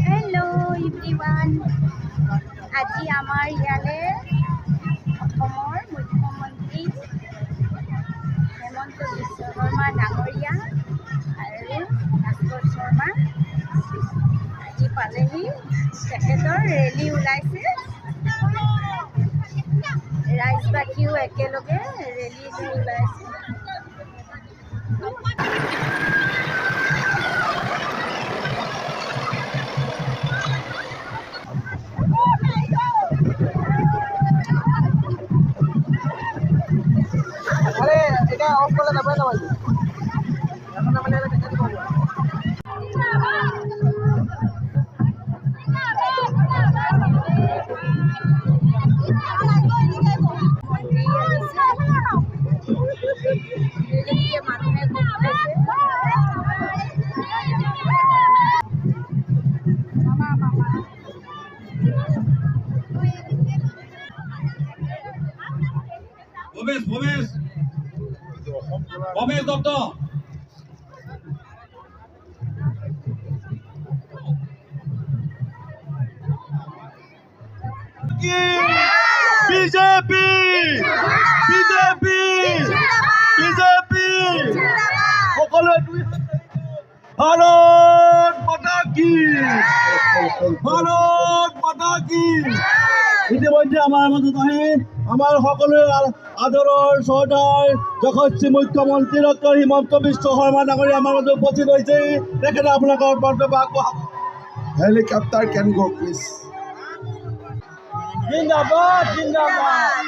Hello' everyone, আজি আমাৰ ইয়ালৈ অসমৰ মুখ্যমন্ত্ৰী হেমন্ত বিশ্ব শৰ্মা ডাঙৰীয়া আৰু ভাস্কৰ শৰ্মা আজি পালেহি। তেখেতৰ ৰেলী ওলাইছে, ৰাইজবাসীও একেলগে ৰেলী ওলাইছে। মানুহে গোট খাইছে। Bhabesh Dutta BJP BJP BJP সকলোৱে ভাৰত মাতা কি ভাৰত মাতা কি। ইতিমধ্যে আমাৰ মাজত আহি আমাৰ সকলোৰে আদৰৰ চৰ্দাৰ যশস্বী মুখ্যমন্ত্ৰী ডক্টৰ হিমন্ত বিশ্ব শৰ্মা ডাঙৰীয়া আমাৰ মাজত উপস্থিত হৈছে। তেখেতে আপোনালোকৰ বক্তব্য আগবঢ়াব। Helicopter can go please. জিন্দাবাদ জিন্দাবাদ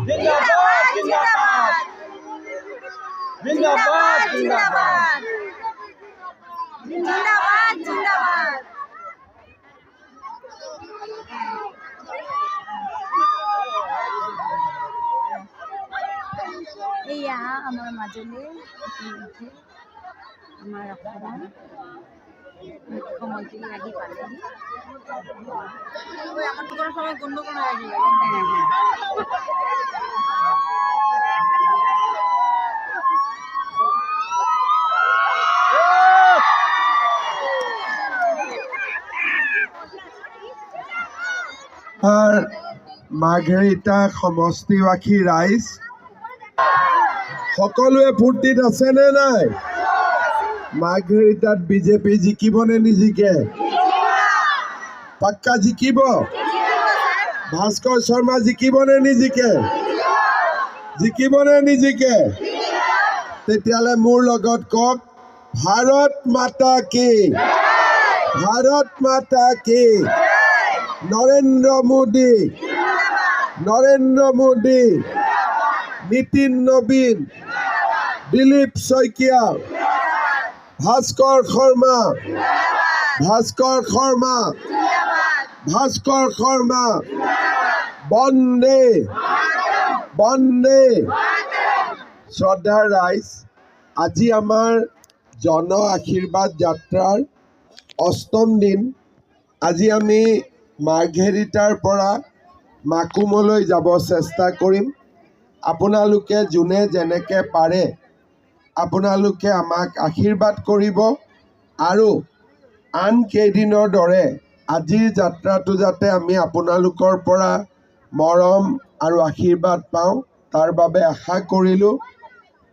জিন্দাবাদ জিন্দাবাদ জিন্দাবাদ জিন্দাবাদ জিন্দাবাদ জিন্দাবাদ। এয়া আমাৰ মাজলৈ আমাৰ অসমৰ মুখ্যমন্ত্ৰী আহি পালেহি। আমাৰ তো কোনো সময় গন্ডগোল হয়ে গেল। মাৰ্ঘেৰিটা সমষ্টিবাসী ৰাইজ সকলোৱে ফূৰ্তিত আছেনে নাই? মাৰ্ঘেৰিটাত বিজেপি জিকিবনে নিজিকে? পাক্কা জিকিব? ভাস্কৰ শৰ্মা জিকিবনে নিজিকে? জিকিবনে নিজিকে? তেতিয়াহ'লে মোৰ লগত কওক, ভাৰত মাতা কি ভাৰত মাতা কি। নৰেন্দ্ৰ মোদী নীতিন নবীন, দিলীপ শইকীয়া, ভাস্কৰ শৰ্মা বন্দে বন্দে। শ্ৰদ্ধাৰ ৰাইজ, আজি আমাৰ জন আশীৰ্বাদ যাত্ৰাৰ অষ্টম দিন। আজি আমি মাৰ্ঘেৰিটাৰ পৰা মাকুমলৈ যাব চেষ্টা কৰিম। আপোনালোকে যোনে যেনেকৈ পাৰে আপোনালোকে আমাক আশীৰ্বাদ কৰিব আৰু আন কেইদিনৰ দৰে আজিৰ যাত্ৰাটো যাতে আমি আপোনালোকৰ পৰা মৰম আৰু আশীৰ্বাদ পাওঁ তাৰ বাবে আশা কৰিলোঁ।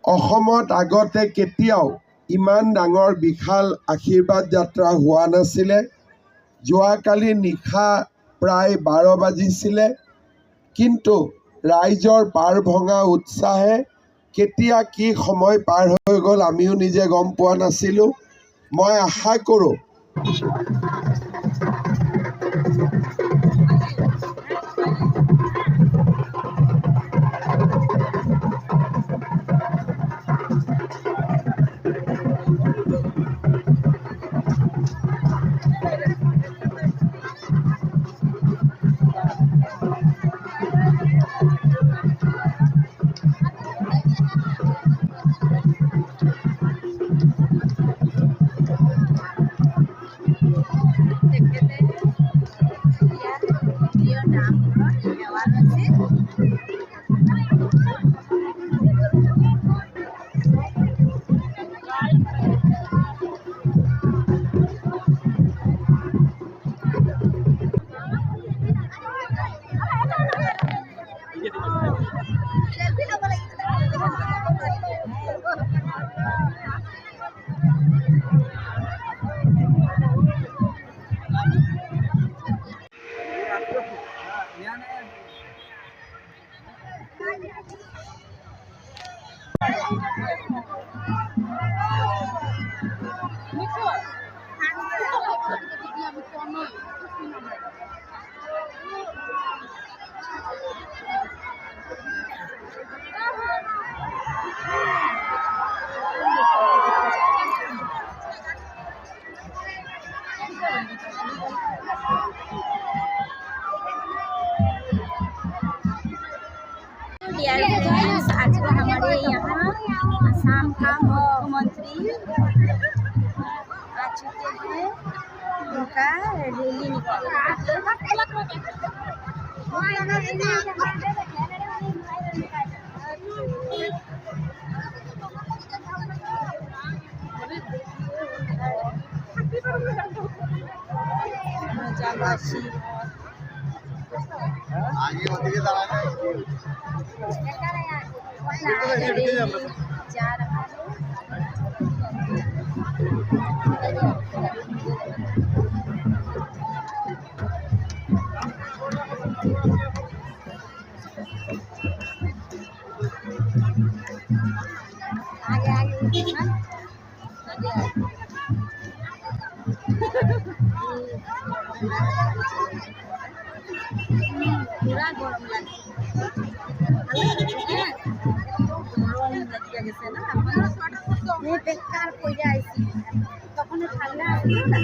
অসমত আগতে কেতিয়াও ইমান ডাঙৰ বিশাল আশীৰ্বাদ যাত্ৰা হোৱা নাছিলে। যোৱাকালি নিশা প্ৰায় 12 বাজিছিলে, কিন্তু ৰাইজৰ পাৰ ভঙা উৎসাহে কেতিয়া কি সময় পাৰ হৈ গ'ল আমিও নিজে গম পোৱা নাছিলোঁ। মই আশা কৰোঁ डियर फ्रेंड्स, आजकल हमारे यहाँ असम का मुख्यमंत्री आ चुके हैं। उनका रैली निकल रहा आगे ওদিকে দাঁড়ানো जा रहा है। आगे आगे पूरा गरम लगे বেকার কইরা আইছি তখন ঠান্ডা আসলো না।